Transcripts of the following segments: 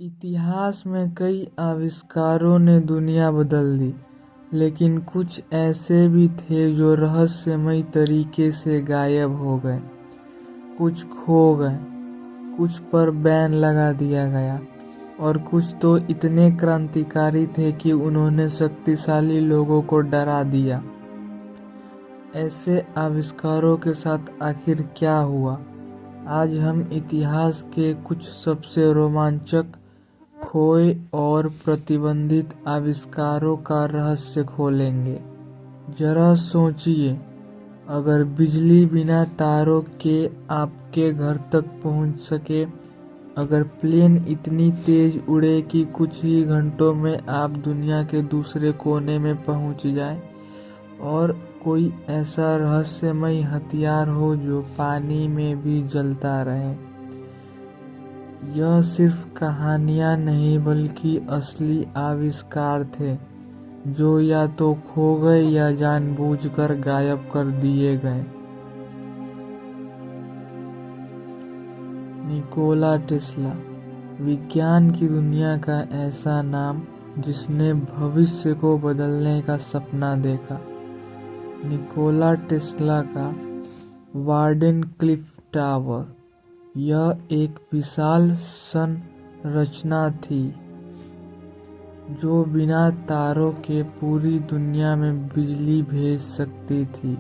इतिहास में कई आविष्कारों ने दुनिया बदल दी, लेकिन कुछ ऐसे भी थे जो रहस्यमयी तरीके से गायब हो गए। कुछ खो गए, कुछ पर बैन लगा दिया गया और कुछ तो इतने क्रांतिकारी थे कि उन्होंने शक्तिशाली लोगों को डरा दिया। ऐसे आविष्कारों के साथ आखिर क्या हुआ? आज हम इतिहास के कुछ सबसे रोमांचक, खोए और प्रतिबंधित आविष्कारों का रहस्य खोलेंगे। जरा सोचिए, अगर बिजली बिना तारों के आपके घर तक पहुंच सके, अगर प्लेन इतनी तेज उड़े कि कुछ ही घंटों में आप दुनिया के दूसरे कोने में पहुंच जाएं, और कोई ऐसा रहस्यमय हथियार हो जो पानी में भी जलता रहे। यह सिर्फ कहानियां नहीं बल्कि असली आविष्कार थे जो या तो खो गए या जानबूझकर गायब कर दिए गए। निकोला टेस्ला, विज्ञान की दुनिया का ऐसा नाम जिसने भविष्य को बदलने का सपना देखा। निकोला टेस्ला का वार्डेनक्लिफ टावर, यह एक विशाल संरचना थी जो बिना तारों के पूरी दुनिया में बिजली भेज सकती थी।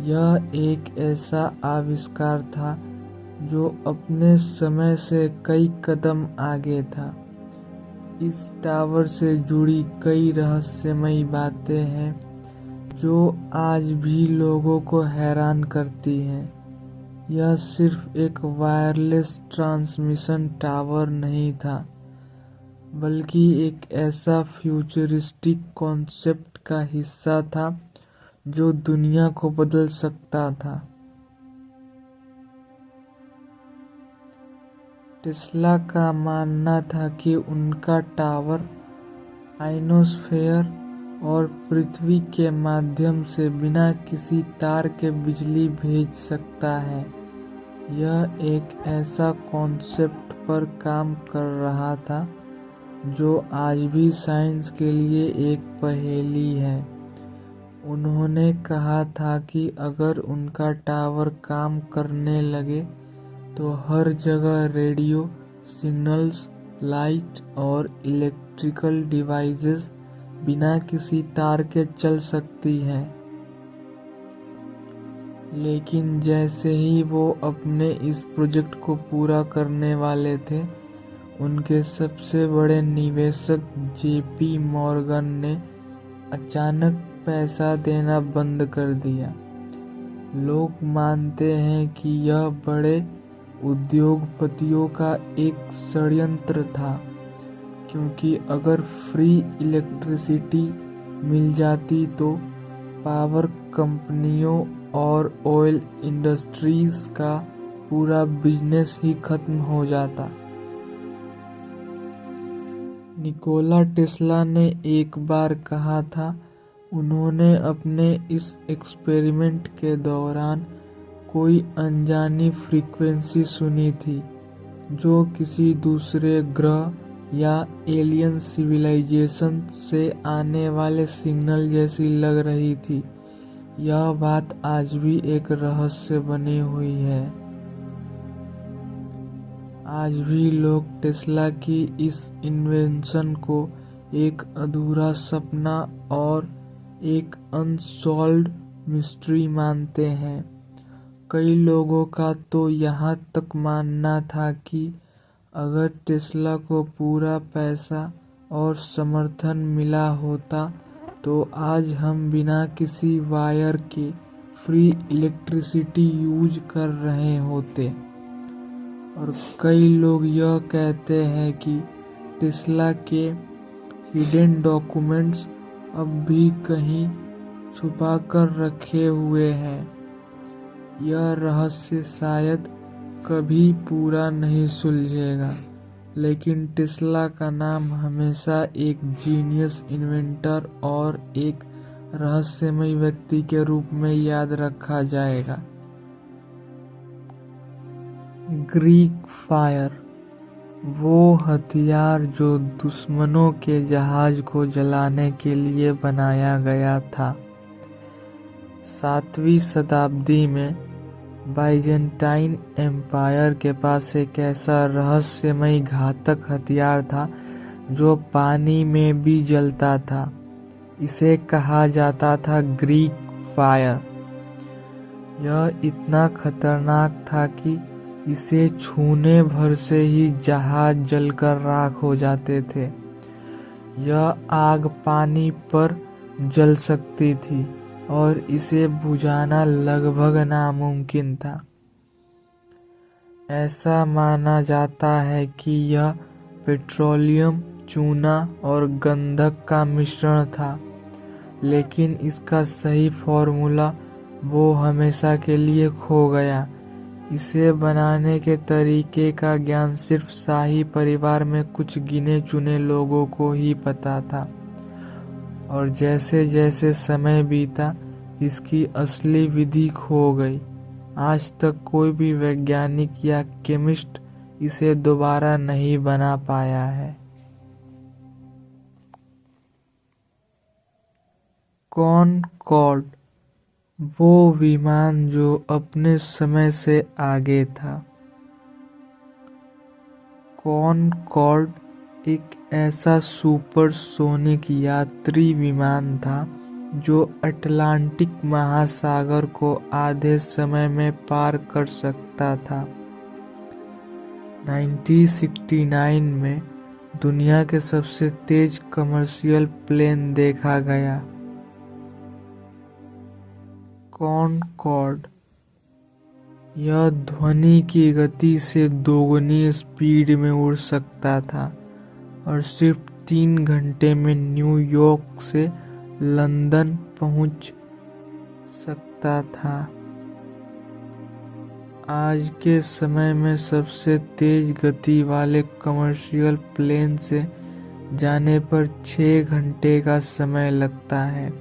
यह एक ऐसा आविष्कार था जो अपने समय से कई कदम आगे था। इस टावर से जुड़ी कई रहस्यमयी बातें हैं जो आज भी लोगों को हैरान करती हैं। यह सिर्फ एक वायरलेस ट्रांसमिशन टावर नहीं था, बल्कि एक ऐसा फ्यूचरिस्टिक कॉन्सेप्ट का हिस्सा था जो दुनिया को बदल सकता था। टेस्ला का मानना था कि उनका टावर आयनोस्फेयर और पृथ्वी के माध्यम से बिना किसी तार के बिजली भेज सकता है। यह एक ऐसा कॉन्सेप्ट पर काम कर रहा था जो आज भी साइंस के लिए एक पहेली है। उन्होंने कहा था कि अगर उनका टावर काम करने लगे तो हर जगह रेडियो सिग्नल्स, लाइट और इलेक्ट्रिकल डिवाइसेस बिना किसी तार के चल सकती हैं। लेकिन जैसे ही वो अपने इस प्रोजेक्ट को पूरा करने वाले थे, उनके सबसे बड़े निवेशक जेपी मॉर्गन ने अचानक पैसा देना बंद कर दिया। लोग मानते हैं कि यह बड़े उद्योगपतियों का एक षड्यंत्र था, क्योंकि अगर फ्री इलेक्ट्रिसिटी मिल जाती तो पावर कंपनियों और ऑयल इंडस्ट्रीज का पूरा बिजनेस ही खत्म हो जाता। निकोला टेस्ला ने एक बार कहा था, उन्होंने अपने इस एक्सपेरिमेंट के दौरान कोई अनजानी फ्रीक्वेंसी सुनी थी जो किसी दूसरे ग्रह या एलियन सिविलाइजेशन से आने वाले सिग्नल जैसी लग रही थी। यह बात आज भी एक रहस्य बनी हुई है। आज भी लोग टेस्ला की इस इन्वेंशन को एक अधूरा सपना और एक अनसॉल्व्ड मिस्ट्री मानते हैं। कई लोगों का तो यहाँ तक मानना था कि अगर टेस्ला को पूरा पैसा और समर्थन मिला होता तो आज हम बिना किसी वायर के फ्री इलेक्ट्रिसिटी यूज कर रहे होते। और कई लोग यह कहते हैं कि टेस्ला के हिडन डॉक्यूमेंट्स अब भी कहीं छुपा कर रखे हुए हैं। यह रहस्य शायद कभी पूरा नहीं सुलझेगा, लेकिन टेस्ला का नाम हमेशा एक जीनियस इन्वेंटर और एक रहस्यमय व्यक्ति के रूप में याद रखा जाएगा। ग्रीक फायर, वो हथियार जो दुश्मनों के जहाज को जलाने के लिए बनाया गया था। 7वीं शताब्दी में बाइजेंटाइन एम्पायर के पास एक ऐसा रहस्यमयी घातक हथियार था जो पानी में भी जलता था। इसे कहा जाता था ग्रीक फायर। यह इतना खतरनाक था कि इसे छूने भर से ही जहाज जलकर राख हो जाते थे। यह आग पानी पर जल सकती थी और इसे बुझाना लगभग नामुमकिन था। ऐसा माना जाता है कि यह पेट्रोलियम, चूना और गंधक का मिश्रण था, लेकिन इसका सही फॉर्मूला वो हमेशा के लिए खो गया। इसे बनाने के तरीके का ज्ञान सिर्फ शाही परिवार में कुछ गिने चुने लोगों को ही पता था, और जैसे जैसे समय बीता इसकी असली विधि खो गई। आज तक कोई भी वैज्ञानिक या केमिस्ट इसे दोबारा नहीं बना पाया है। कॉनकॉर्ड, वो विमान जो अपने समय से आगे था। कॉनकॉर्ड एक ऐसा सुपरसोनिक यात्री विमान था जो अटलांटिक महासागर को आधे समय में पार कर सकता था। 1969 में दुनिया के सबसे तेज कमर्शियल प्लेन देखा गया। कॉनकॉर्ड यह ध्वनि की गति से दोगुनी स्पीड में उड़ सकता था और सिर्फ 3 घंटे में न्यूयॉर्क से लंदन पहुंच सकता था। आज के समय में सबसे तेज गति वाले कमर्शियल प्लेन से जाने पर 6 घंटे का समय लगता है,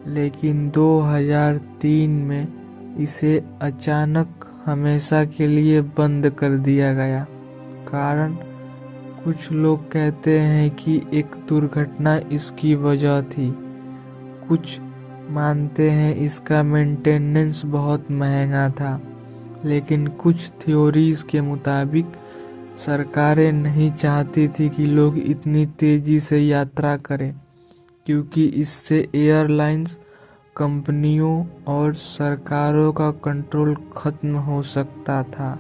लेकिन 2003 में इसे अचानक हमेशा के लिए बंद कर दिया गया। कारण कुछ लोग कहते हैं कि एक दुर्घटना इसकी वजह थी। कुछ मानते हैं इसका मेंटेनेंस बहुत महंगा था, लेकिन कुछ थ्योरीज के मुताबिक सरकारें नहीं चाहती थी कि लोग इतनी तेजी से यात्रा करें, क्योंकि इससे एयरलाइंस कंपनियों और सरकारों का कंट्रोल खत्म हो सकता था।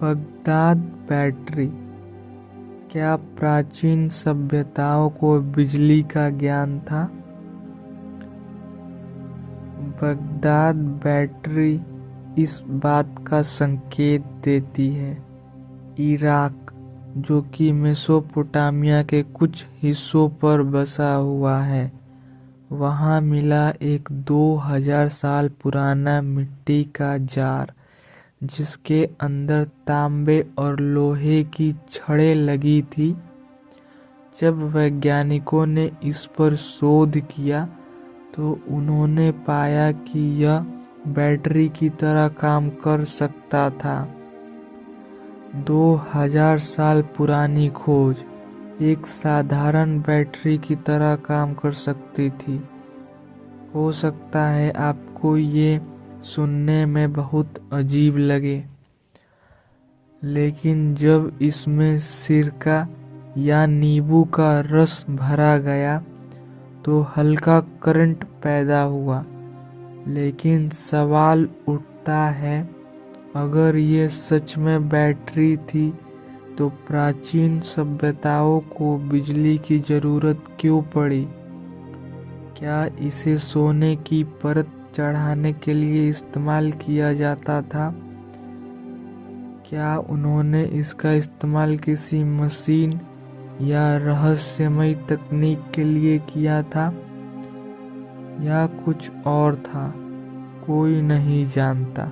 Baghdad battery. क्या प्राचीन सभ्यताओं को बिजली का ज्ञान था? बगदाद बैटरी इस बात का संकेत देती है। इराक, जो कि मेसोपोटामिया के कुछ हिस्सों पर बसा हुआ है, वहां मिला एक 2000 साल पुराना मिट्टी का जार, जिसके अंदर तांबे और लोहे की छड़ें लगी थी। जब वैज्ञानिकों ने इस पर शोध किया तो उन्होंने पाया कि यह बैटरी की तरह काम कर सकता था। 2000 साल पुरानी खोज एक साधारण बैटरी की तरह काम कर सकती थी। हो सकता है आपको ये सुनने में बहुत अजीब लगे, लेकिन जब इसमें सिरका या नींबू का रस भरा गया तो हल्का करंट पैदा हुआ। लेकिन सवाल उठता है, अगर ये सच में बैटरी थी तो प्राचीन सभ्यताओं को बिजली की जरूरत क्यों पड़ी? क्या इसे सोने की परत चढ़ाने के लिए इस्तेमाल किया जाता था? क्या उन्होंने इसका इस्तेमाल किसी मशीन या रहस्यमयी तकनीक के लिए किया था, या कुछ और था? कोई नहीं जानता।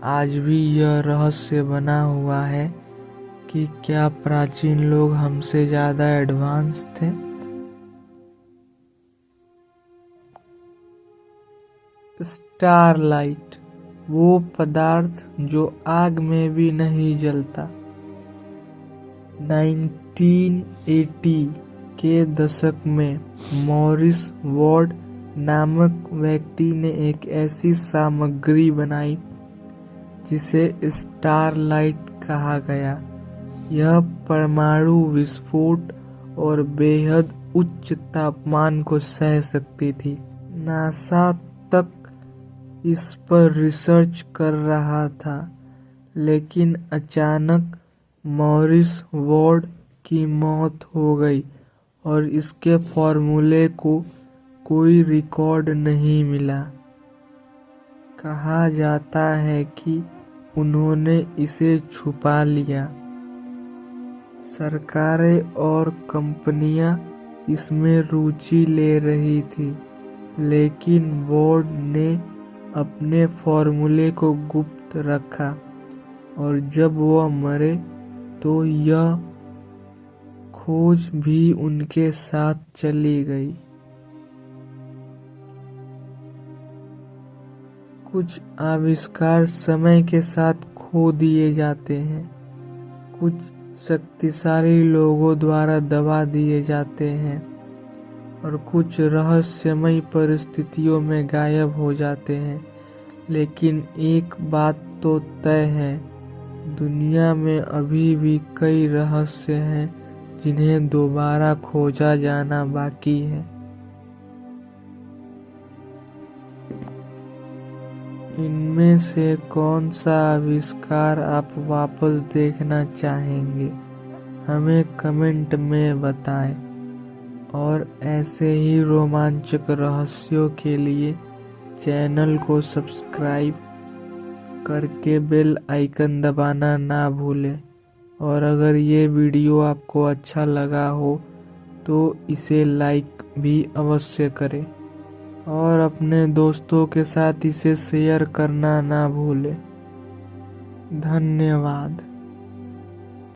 आज भी यह रहस्य बना हुआ है कि क्या प्राचीन लोग हमसे ज्यादा एडवांस थे। स्टारलाइट, वो पदार्थ जो आग में भी नहीं जलता। 1980 के दशक में मॉरिस वॉर्ड नामक व्यक्ति ने एक ऐसी सामग्री बनाई जिसे स्टारलाइट कहा गया। यह परमाणु विस्फोट और बेहद उच्च तापमान को सह सकती थी। नासा तक इस पर रिसर्च कर रहा था, लेकिन अचानक मॉरिस वॉर्ड की मौत हो गई और इसके फॉर्मूले को कोई रिकॉर्ड नहीं मिला। कहा जाता है कि उन्होंने इसे छुपा लिया। सरकारें और कंपनियां इसमें रुचि ले रही थी, लेकिन वॉर्ड ने अपने फॉर्मूले को गुप्त रखा और जब वह मरे तो यह खोज भी उनके साथ चली गई। कुछ आविष्कार समय के साथ खो दिए जाते हैं, कुछ शक्तिशाली लोगों द्वारा दबा दिए जाते हैं और कुछ रहस्यमयी परिस्थितियों में गायब हो जाते हैं। लेकिन एक बात तो तय है, दुनिया में अभी भी कई रहस्य हैं जिन्हें दोबारा खोजा जाना बाकी है। इनमें से कौन सा आविष्कार आप वापस देखना चाहेंगे, हमें कमेंट में बताएं। और ऐसे ही रोमांचक रहस्यों के लिए चैनल को सब्सक्राइब करके बेल आइकन दबाना ना भूलें। और अगर ये वीडियो आपको अच्छा लगा हो तो इसे लाइक भी अवश्य करें और अपने दोस्तों के साथ इसे शेयर करना ना भूलें। धन्यवाद।